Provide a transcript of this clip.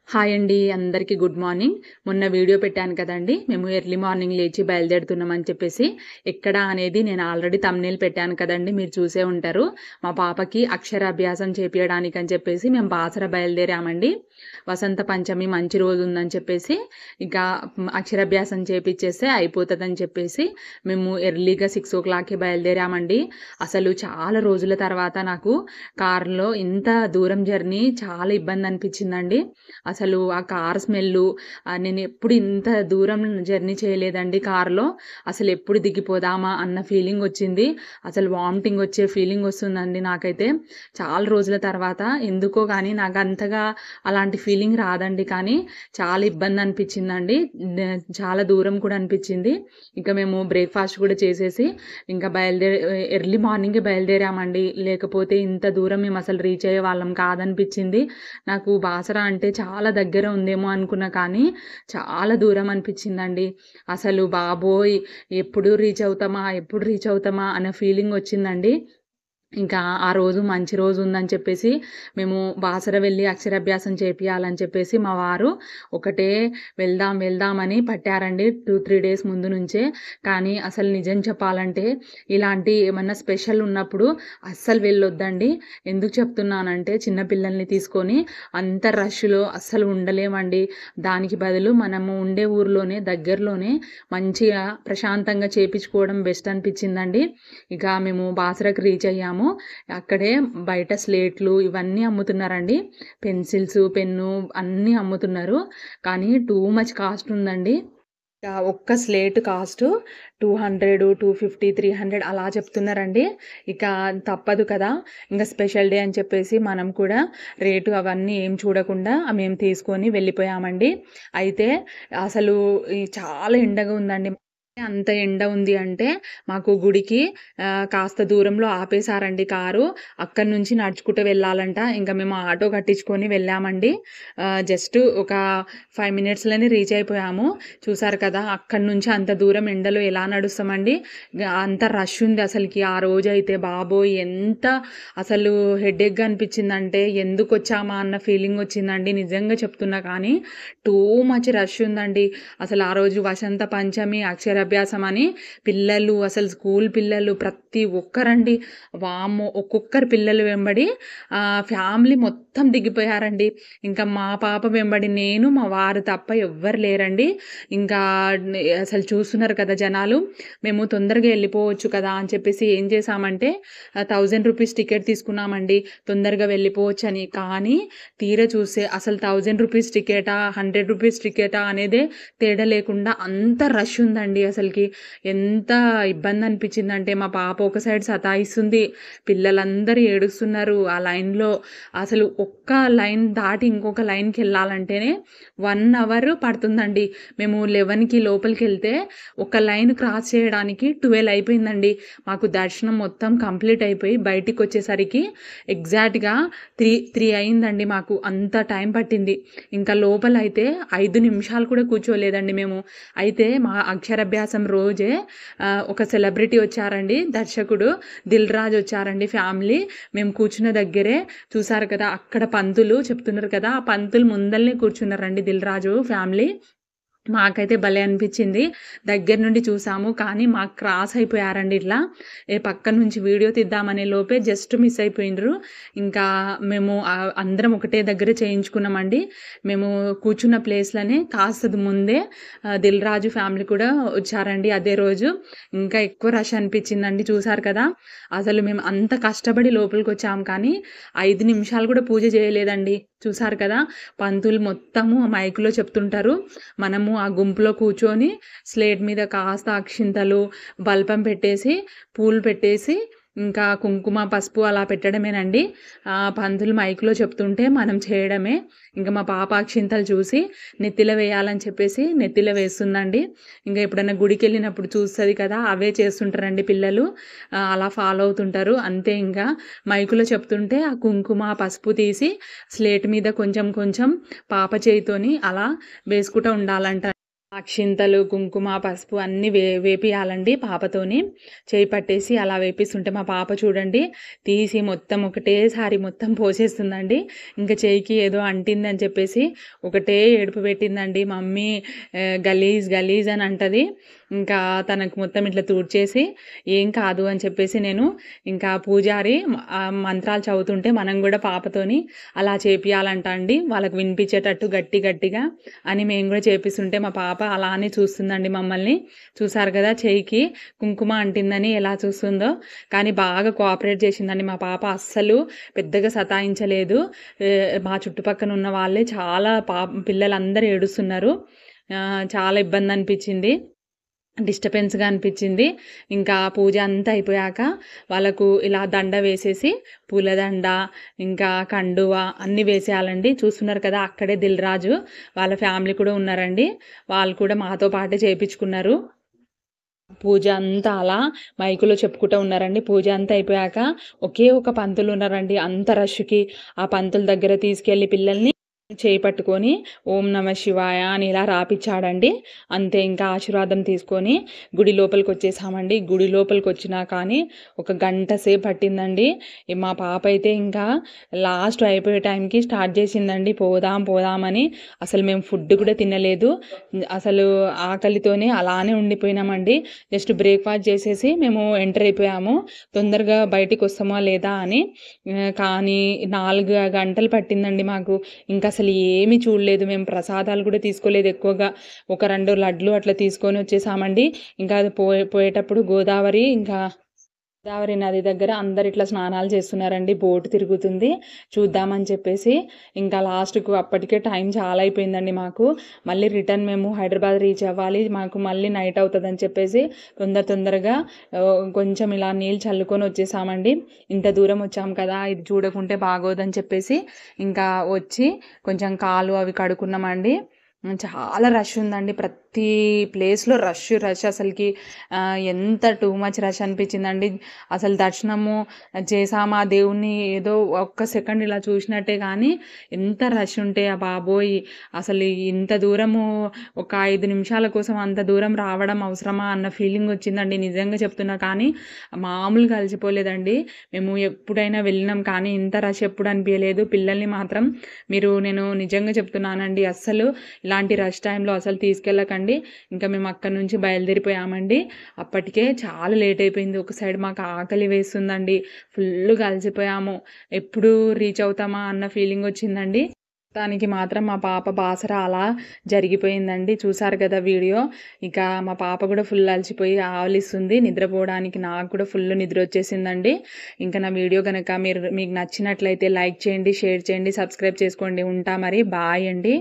Hi అండి. అందరికీ good morning. మొన్న వీడియో పెట్టాను కదండీ! మేము ఎర్లీ మార్నింగ్ లేచి బయలుదేరుతున్నామని చెప్పేసి. ఎక్కడ అనేది నేను ఆల్రెడీ థంబ్‌నెయిల్ పెట్టాను కదండీ! మీరు చూసే ఉంటారు. మా పాపకి అక్షరాభ్యాసం చేపియడానికని చెప్పేసి మేము బాసర బయలుదేరామండి. వసంత పంచమి మంచి రోజు ఉందని చెప్పేసి ఇంకా అక్షరాభ్యాసం చేపిచ్చేస్తే అయిపోతదని చెప్పేసి మేము ఎర్లీగా 6:00కి బయలుదేరామండి. అసలు చాలా రోజుల తర్వాత నాకు కార్‌లో ఇంత దూరం జర్నీ చాలా ఇబ్బంది అనిపించిందండి. అసలు ఆ కార్ స్మెల్లు నేనెప్పుడు ఇంత దూరం జర్నీ చేయలేదండి కార్‌లో. అసలెప్పుడు దిగిపోదామా అన్న ఫీలింగొచ్చింది. అసలు వామిటింగ్ వచ్చే ఫీలింగొస్తుందండి నాకైతే. చాలా రోజుల తర్వాత ఎందుకో గానీ నాకంతగా అలాంటి ఫీలింగ్ రాదండి. కానీ చాలా ఇబ్బందనిపిచ్చిందండి. చాలా దూరం కూడా అనిపిచ్చింది. ఇంక మేము బ్రేక్‌ఫాస్ట్ కూడా చేసేసి ఇంకా ఎర్లీ మార్నింగే బయలుదేరామండి. లేకపోతే ఇంత దూరం మేమసలు రీచ్ అయ్యేవాళ్ళం కాదనిపిచ్చింది. నాకు బాసర అంటే చాలా దగ్గర ఉందేమో అనుకున్నా కానీ చాలా దూరం అనిపించిందండి. అసలు బాబోయ్! ఎప్పుడు రీచ్ అవుతామా అన్న ఫీలింగొచ్చిందండి. ఇంకా ఆ రోజు మంచి రోజు ఉందని చెప్పేసి మేము బాసర వెళ్ళి అక్షరాభ్యాసం చేపియాలని చెప్పేసి మా వారు ఒకటే వెళ్దాం వెళ్దాం అని పట్టారండి 2, 3 డేస్ ముందు నుంచే. కానీ అసలు నిజం చెప్పాలంటే ఇలాంటి ఏమన్నా స్పెషల్ ఉన్నప్పుడు అస్సలు వెళ్ళొద్దండి. ఎందుకు చెప్తున్నానంటే చిన్న పిల్లల్ని తీసుకొని అంత రష్‌లో అస్సలు ఉండలేమండి. దానికి బదులు మనము ఉండే ఊర్లోనే దగ్గరలోనే మంచిగా ప్రశాంతంగా చేపించుకోవడం బెస్ట్ అనిపించిందండి. ఇక మేము బాసరకు రీచ్ అయ్యాము. అక్కడే బయట స్లేట్లు ఇవన్నీ అమ్ముతున్నారండి. పెన్సిల్స్, పెన్ను అన్నీ అమ్ముతున్నారు. కానీ టూ మచ్ కాస్ట్ ఉందండి. ఒక్క స్లేట్ కాస్ట్ 200, 250, 300 అలా చెప్తున్నారండి. ఇక తప్పదు కదా! ఇంక స్పెషల్ డే అని చెప్పేసి మనం కూడా రేటు అవన్నీ ఏం చూడకుండా మేము తీసుకొని వెళ్ళిపోయామండి. అయితే అసలు చాలా ఎండగా ఉందండి. అంత ఎండ ఉంది అంటే మాకు గుడికి కాస్త దూరంలో ఆపేశారండి కారు. అక్కడి నుంచి నడుచుకుంటూ వెళ్ళాలంట. ఇంక మేము ఆటో కట్టించుకొని వెళ్ళామండి. జస్ట్ ఒక 5 మినిట్స్‌లోనే రీచ్ అయిపోయాము. చూసారు కదా! అక్కడి నుంచి అంత దూరం ఎండలో ఎలా నడుస్తామండి. అంత రష్ ఉంది అసలకి. ఆ రోజైతే బాబోయ్! ఎంత అసలు హెడేక్‌గా అనిపించిందంటే ఎందుకొచ్చామా అన్న ఫీలింగ్ వచ్చిందండి. నిజంగా చెప్తున్నా కానీ టూ మచ్ రష్ ఉందండి. అసలు ఆ రోజు వసంత పంచమి అక్షరాభ్యాసం అని పిల్లలు అసలు స్కూల్ పిల్లలు ప్రతి ఒక్కరండి. వామ్మో! ఒక్కొక్కరు పిల్లలు వెంబడి ఫ్యామిలీ మొత్తం దిగిపోయారండి. ఇంకా మా పాప వెంబడి నేను, మా వారు తప్ప ఎవ్వరు లేరండి. ఇంకా అసలు చూస్తున్నారు కదా జనాలు. మేము తొందరగా వెళ్ళిపోవచ్చు కదా అని చెప్పేసి ఏం చేశామంటే 1000 రూపీస్ టికెట్ తీసుకున్నామండి. తొందరగా వెళ్ళిపోవచ్చని. కానీ తీరా చూస్తే అసలు 1000 రూపీస్ టికెటా, 100 రూపీస్ టికెటా అనేదే తేడా లేకుండా అంత రష్ ఉందండి అసలకి. ఎంత ఇబ్బంది అనిపించిందంటే మా పాప ఒక సైడ్ సతాయిస్తుంది. పిల్లలందరూ ఏడుస్తున్నారు ఆ లైన్‌లో. అసలు ఒక్క లైన్ దాటి ఇంకొక లైన్‌కెళ్ళాలంటేనే 1 అవర్ పడుతుందండి. మేము 11కి లోపలికెళ్తే ఒక లైన్ క్రాస్ చేయడానికి 12 అయిపోయిందండి. మాకు దర్శనం మొత్తం కంప్లీట్ అయిపోయి బయటికొచ్చేసరికి ఎగ్జాక్ట్‌గా 3 అయిందండి మాకు. అంత టైం పట్టింది. ఇంకా లోపలైతే 5 నిమిషాలు కూడా కూర్చోలేదండి మేము. అయితే మా అక్షరాభ్యాసం రోజే ఒక సెలబ్రిటీ వచ్చారండి. దర్శకుడు 'దిల్ రాజు' వచ్చారండి ఫ్యామిలీ. మేము కూర్చున్న దగ్గరే చూసారు కదా! అక్కడ పంతులు చెప్తున్నారు కదా! ఆ పంతులు ముందలనే కూర్చున్నారండి 'దిల్ రాజు' ఫ్యామిలీ. మాకైతే భలే అనిపించింది. దగ్గర నుండి చూసాము. కానీ మాకు క్రాస్ అయిపోయారండి ఇట్లా. పక్క నుంచి వీడియో తీద్దామనే లోపే జస్ట్ మిస్ అయిపోయిండ్రు. ఇంకా మేము అందరం ఒకటే దగ్గర చేయించుకున్నామండి. మేము కూర్చున్న ప్లేస్‌లోనే కాస్త ముందే 'దిల్ రాజు' ఫ్యామిలీ కూడా వచ్చారండి అదే రోజు. ఇంకా ఎక్కువ రష్ అనిపించిందండి. చూసారు కదా! అసలు మేము అంత కష్టపడి లోపలికొచ్చాము కానీ 5 నిమిషాలు కూడా పూజ చేయలేదండి. చూసారు కదా! పంతులు మొత్తము మైక్‌లో చెప్తుంటారు. మనము ఆ గుంపులో కూర్చొని స్లేట్ మీద కాస్త అక్షింతలు, బల్పం పెట్టేసి, పూలు పెట్టేసి, ఇంకా కుంకుమ, పసుపు అలా పెట్టడమేనండి. పంతులు మైక్‌లో చెప్తుంటే మనం చేయడమే. ఇంక మా పాప అక్షింతలు చూసి నెత్తిలో వేయాలని చెప్పేసి నెత్తిలో వేస్తుందండి. ఇంక ఎప్పుడైనా గుడికెళ్ళినప్పుడు చూస్తది కదా! అవే చేస్తుంటారండి పిల్లలు. అలా ఫాలో అవుతుంటారు. అంతే ఇంకా మైక్‌లో చెప్తుంటే ఆ కుంకుమ, పసుపు తీసి స్లేట్ మీద కొంచెం కొంచెం పాప చేయితోని అలా వేసుకుంటూ ఉండాలంట. అక్షింతలు, కుంకుమ, పసుపు అన్నీ వేపియాలండి పాపతోని. చేయి పట్టేసి అలా వేపిస్తుంటే మా పాప చూడండి తీసి మొత్తం ఒకటేసారి మొత్తం పోసేస్తుందండి. ఇంకా చేయికి ఏదో అంటిందని చెప్పేసి ఒకటే ఏడుపు పెట్టిందండి. మమ్మీ గలీజ్ గలీజ్ అని అంటది. ఇంకా తనకు మొత్తం ఇట్లా తూడ్చేసి ఏం కాదు అని చెప్పేసి నేను ఇంకా పూజారి మంత్రాలు చదువుతుంటే మనం కూడా పాపతోని అలా చేపియాలంట అండి. వాళ్ళకు వినిపించేటట్టు గట్టిగా అని మేము కూడా చేపిస్తుంటే మా పాప అలానే చూస్తుందండి మమ్మల్ని. చూసారు కదా చేయికి కుంకుమ అంటిందని ఎలా చూస్తుందో. కానీ బాగా కోఆపరేట్ చేసిందండి మా పాప. అస్సలు పెద్దగా సతాయించలేదు. మా చుట్టుపక్కన ఉన్న వాళ్ళే చాలా పిల్లలందరూ ఏడుస్తున్నారు. చాలా ఇబ్బంది అనిపించింది, డిస్టర్బెన్స్గా అనిపించింది. ఇంకా పూజ అంతా అయిపోయాక వాళ్ళకు ఇలా దండ వేసేసి పూలదండ ఇంకా కండువ అన్నీ వేసేయాలండి. చూస్తున్నారు కదా అక్కడే దిల్రాజు వాళ్ళ ఫ్యామిలీ కూడా ఉన్నారండి. వాళ్ళు కూడా మాతో పాటే చేయించుకున్నారు. పూజ అంతా అలా మైకులో చెప్పుకుంటూ ఉన్నారండి. పూజ అంతా అయిపోయాక ఒకే ఒక పంతులు ఉన్నారండి. అంత రష్కి ఆ పంతుల దగ్గర తీసుకెళ్ళి పిల్లల్ని చేయి పట్టుకొని ఓం నమ శివాయ అని ఇలా రాపిచ్చాడండి. అంతే, ఇంకా ఆశీర్వాదం తీసుకొని గుడి లోపలికి వచ్చేసామండి. గుడి లోపలికి వచ్చినా కానీ ఒక గంట సేపు పట్టిందండి. మా పాప అయితే ఇంకా లాస్ట్ అయిపోయే టైంకి స్టార్ట్ చేసిందండి పోదామని. అసలు మేము ఫుడ్ కూడా తినలేదు, అసలు ఆకలితోనే అలానే ఉండిపోయినామండి. జస్ట్ బ్రేక్ఫాస్ట్ చేసేసి మేము ఎంటర్ అయిపోయాము, తొందరగా బయటికి వస్తామా లేదా అని. కానీ 4 గంటలు పట్టిందండి మాకు. ఇంకా అసలు ఏమీ చూడలేదు, మేము ప్రసాదాలు కూడా తీసుకోలేదు ఎక్కువగా. ఒక 2 లడ్లు అట్లా తీసుకొని వచ్చేసామండి. ఇంకా అది పోయేటప్పుడు గోదావరి నది దగ్గర అందరు ఇట్లా స్నానాలు చేస్తున్నారండి. బోటు తిరుగుతుంది, చూద్దామని చెప్పేసి. ఇంకా లాస్ట్కు అప్పటికే టైం చాలా అయిపోయిందండి మాకు. మళ్ళీ రిటర్న్ మేము హైదరాబాద్ రీచ్ అవ్వాలి, మాకు మళ్ళీ నైట్ అవుతుందని చెప్పేసి తొందరగా కొంచెం ఇలా నీళ్ళు చల్లుకొని వచ్చేసామండి. ఇంత దూరం వచ్చాం కదా, ఇది చూడకుంటే బాగోదని చెప్పేసి ఇంకా వచ్చి కొంచెం కాలు అవి కడుక్కున్నామండి. చాలా రష్ ఉందండి, ప్రతి ప్లేస్లో రష్ అసలుకి ఎంత టూ మచ్ రష్ అనిపించిందండి. అసలు దర్శనము చేసామా దేవుణ్ణి ఏదో ఒక్క సెకండ్ ఇలా చూసినట్టే, కానీ ఎంత రష్ ఉంటే ఆ బాబోయ్, అసలు ఇంత దూరము ఒక 5 నిమిషాల కోసం అంత దూరం రావడం అవసరమా అన్న ఫీలింగ్ వచ్చిందండి, నిజంగా చెప్తున్నా. కానీ మామూలుగా అలసిపోలేదండి. మేము ఎప్పుడైనా వెళ్ళినాం కానీ ఇంత రష్ ఎప్పుడు అనిపించలేదు. పిల్లల్ని మాత్రం నేను నిజంగా చెప్తున్నానండి, అస్సలు ఇలాంటి రష్ టైంలో అసలు తీసుకెళ్ళకండి. ఇంకా మేము అక్కడి నుంచి బయలుదేరిపోయామండి. అప్పటికే చాలా లేట్ అయిపోయింది. ఒక సైడ్ మాకు ఆకలి వేస్తుందండి, ఫుల్గా అలసిపోయాము. ఎప్పుడు రీచ్ అవుతామా అన్న ఫీలింగ్ వచ్చిందండి. దానికి మాత్రం మా పాప బాసర అలా జరిగిపోయిందండి. చూసారు కదా వీడియో. ఇక మా పాప కూడా ఫుల్ అలసిపోయి ఆవలిస్తుంది నిద్రపోవడానికి. నాకు కూడా ఫుల్ నిద్ర వచ్చేసిందండి. ఇంకా నా వీడియో కనుక మీకు నచ్చినట్లయితే లైక్ చేయండి, షేర్ చేయండి, సబ్స్క్రైబ్ చేసుకోండి. ఉంటా మరి, బాయ్ అండి.